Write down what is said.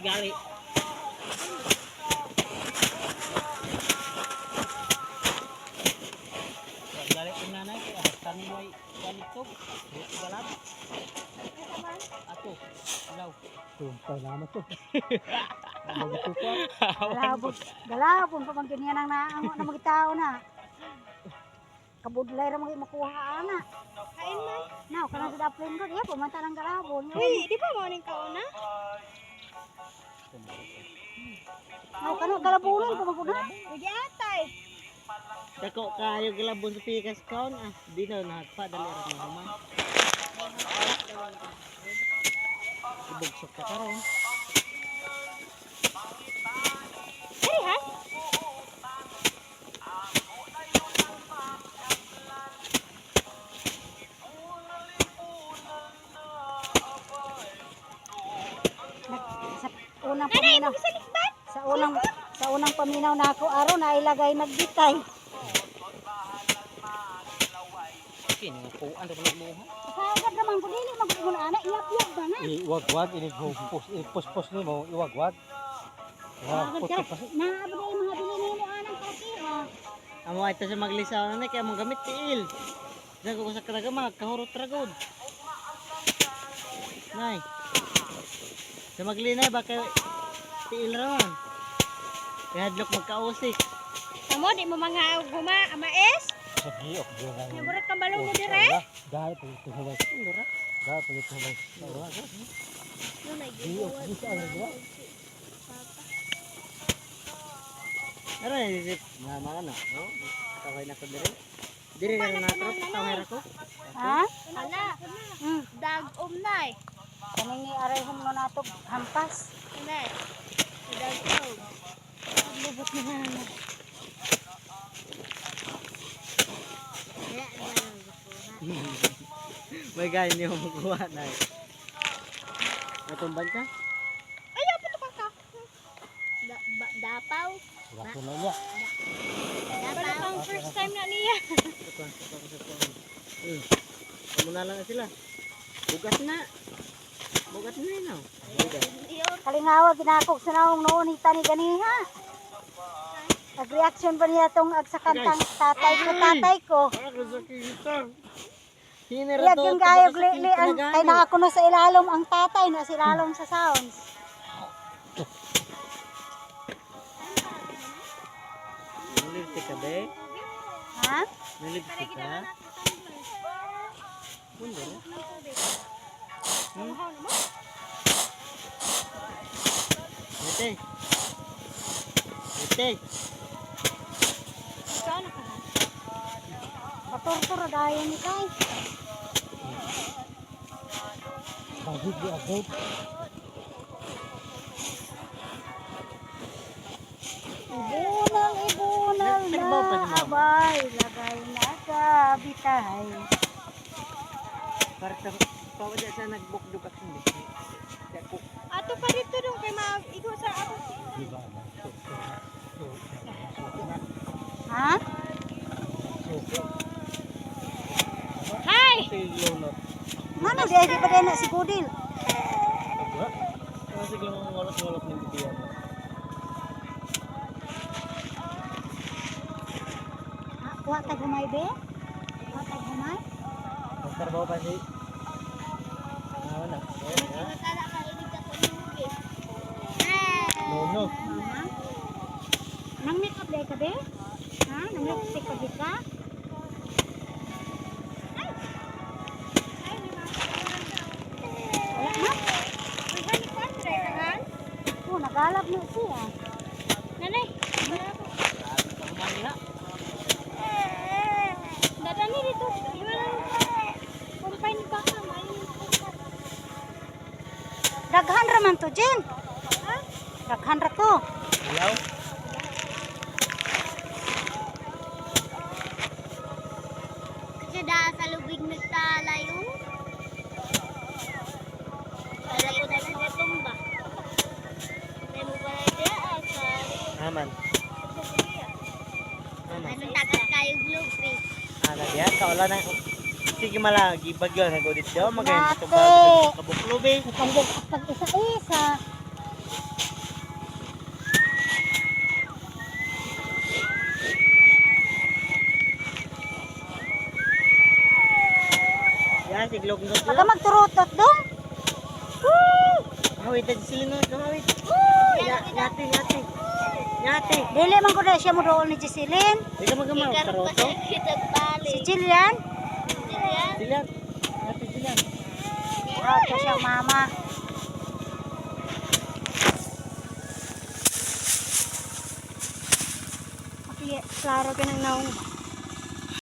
gali. Gali ko nanay kay tanong mo ay ganito. Dito galap. Ato. Ilaw. Tumpay naman to. Nagito ko. Galabon pa man ganyan ang naango na mga tao na. Kabudlay ra mga makuha ana. Kain man. Now, kana sa daplin ko, iya pumanta ng galabon. Uy, di ba morning kauna? Now, kana galabunan pa maguna. Uy, atay. Dako kayo galabon sa pikas kaon ah. Di na nagpa dali ra mo man. Ibugsok ka karon. Diri ha? Sa unang paminaw. Sa unang paminaw na ako araw na ilagay nagbitay. Okay, nangapuan ra man mo ha. Sagad naman ko dili maguguna ana iyap-iyap ba na. Iwagwag ini pus ni mo iwagwag. Sagad ka. Naabot ay mga bilhin mo anang kalakira. Amo ay ta sa maglisaw na kay among gamit tiil. Dago ko sa karaga magkahurot ra gud. Nay. Sa maglinay ba kay tiil ra man. Kaya hadlok magkausik. Amo di mo mga guma amaes? Sa giok guna. Naburat kang balong mo dire? Dahil pagito mo. Lura. Dahil pagito mo. Nunay Giok gisa ang gua. Ara isip na mana no? Kaway na ko dire. Dire na natrop kaway ra ko. Ha? Ala, dag nay. Kaningi arayhon mo nato hampas. Nay. Dag Lubot ni Hana. May gaya niyo magkuha na. Natumban ka? Ay, apa to ka? Dapaw. Wala na niya. Dapaw ang first time na niya. Kamu na lang sila. Bugat na. Bugat na yun oh. Kalingawa ginakog sa naong noon hita ni ganiha. Nag-reaction ba niya tong agsakantang tatay ko. Ako sa kita. Iyag yung gayog li kay na ako na sa ilalom ang tatay na sa ilalom sa sounds. Nalipsik ka be? Ha? Nalipsik ka? Mundo? Ete. Ete. Patortor daya ni kay. Bagid di agad. Ibunal na abay lagay na sa bitay. Parang pawadya sa nagbukduk at hindi. Dako. Ato pa dito dong kay mag-igo sa ako. Di ba? Ha? Hi! Silunot. Mana dia di pa na si Budil. Kasi kung ngolot-ngolot ng bibiyan. Ha, kuha ta gumay be? Kuha ta gumay? Magtrabaho pa si... Ano na? Matala ka ibig ka kumugi. No. Mama. Nang make up day ka be? Ha? Nang lipstick ka di ka? Wala na? Oh, nagalap na siya. Nanay, Manila. dadani dito. Kumpain ka ka, Daghan raman to, Jen. Ha? Daghan ra to. Ilaw. Kasi dahil sa lubig nagtalayo. Kala ko na sa tumba. May mo ba na Aman. Aman. Anong takas kayo glupi? Ana diyan ka wala na. Sige malagi bagyo na godit daw magayon Nate. to ba kabuklo be. Ipandog pag isa-isa. Yan, siglog na Pagka magturutot dong. Hawit na sila no, hawit. Yate, yate. Yate. Dili man ko na siya mo doon ni Jessilyn. Di ka magamaw, Karoon pa karoto. siya kitagtali. Si Jillian. Sila. Ate sila. Out ko siyang mama. Okay, klaro ka ng naong.